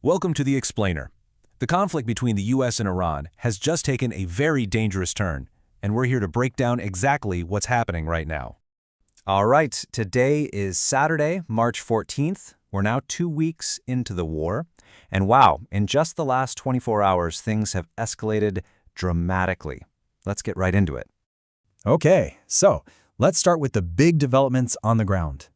Welcome to The Explainer. The conflict between the U.S. and Iran has just taken a very dangerous turn, and we're here to break down exactly what's happening right now. All right, today is Saturday, March 14th. We're now 2 weeks into the war. And wow, in just the last 24 hours, things have escalated dramatically. Let's get right into it. Okay, so let's start with the big developments on the ground.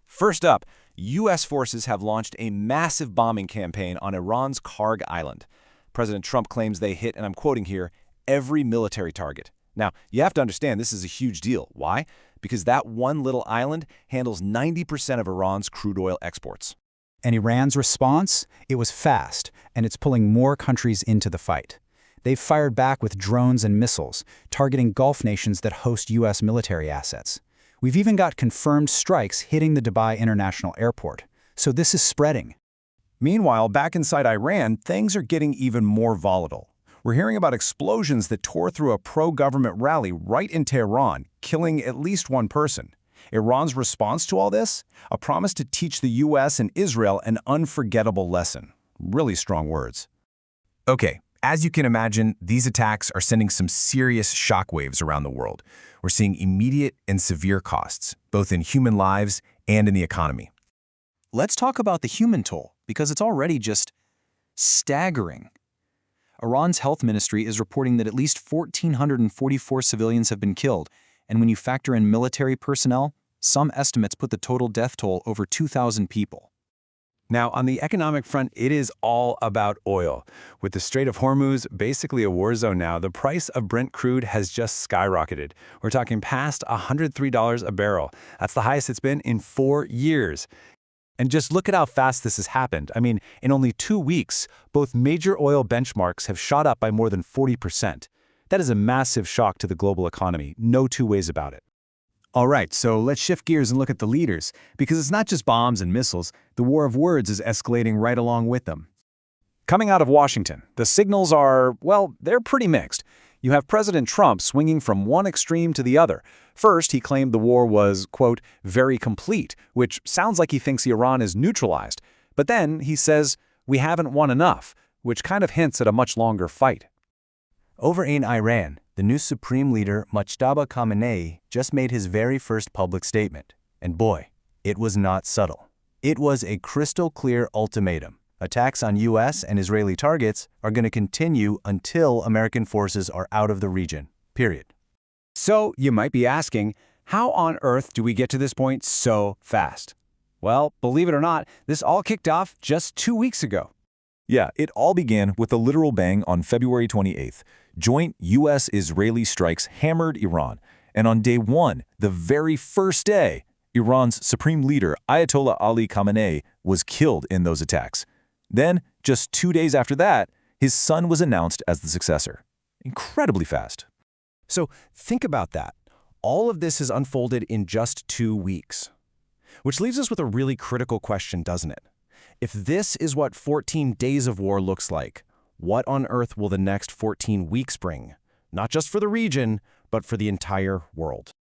First up, U.S. forces have launched a massive bombing campaign on Iran's Kharg Island. President Trump claims they hit, and I'm quoting here, every military target. Now, you have to understand this is a huge deal. Why? Because that one little island handles 90% of Iran's crude oil exports. And Iran's response? It was fast, and it's pulling more countries into the fight. They've fired back with drones and missiles, targeting Gulf nations that host U.S. military assets. We've even got confirmed strikes hitting the Dubai International Airport. So this is spreading. Meanwhile, back inside Iran, things are getting even more volatile. We're hearing about explosions that tore through a pro-government rally right in Tehran, killing at least one person. Iran's response to all this? A promise to teach the U.S. and Israel an unforgettable lesson. Really strong words. Okay, as you can imagine, these attacks are sending some serious shockwaves around the world. We're seeing immediate and severe costs, both in human lives and in the economy. Let's talk about the human toll, because it's already just staggering. Iran's health ministry is reporting that at least 1,444 civilians have been killed, and when you factor in military personnel, some estimates put the total death toll over 2,000 people. Now, on the economic front, it is all about oil. With the Strait of Hormuz basically a war zone now, the price of Brent crude has just skyrocketed. We're talking past $103 a barrel. That's the highest it's been in 4 years. And just look at how fast this has happened. I mean, in only 2 weeks, both major oil benchmarks have shot up by more than 40%. That is a massive shock to the global economy, no two ways about it. All right, so let's shift gears and look at the leaders, because it's not just bombs and missiles. The war of words is escalating right along with them. Coming out of Washington, the signals are, well, they're pretty mixed. You have President Trump swinging from one extreme to the other. First, he claimed the war was, quote, very complete, which sounds like he thinks Iran is neutralized. But then he says, we haven't won enough, which kind of hints at a much longer fight. Over in Iran, the new supreme leader Mojtaba Khamenei just made his very first public statement. And boy, it was not subtle. It was a crystal clear ultimatum. Attacks on U.S. and Israeli targets are going to continue until American forces are out of the region, period. So you might be asking, how on earth do we get to this point so fast? Well, believe it or not, this all kicked off just 2 weeks ago. Yeah, it all began with a literal bang on February 28th. Joint U.S.-Israeli strikes hammered Iran. And on day one, the very first day, Iran's supreme leader, Ayatollah Ali Khamenei, was killed in those attacks. Then, just 2 days after that, his son was announced as the successor. Incredibly fast. So think about that. All of this has unfolded in just 2 weeks. Which leaves us with a really critical question, doesn't it? If this is what 14 days of war looks like, what on earth will the next 14 weeks bring? Not just for the region, but for the entire world.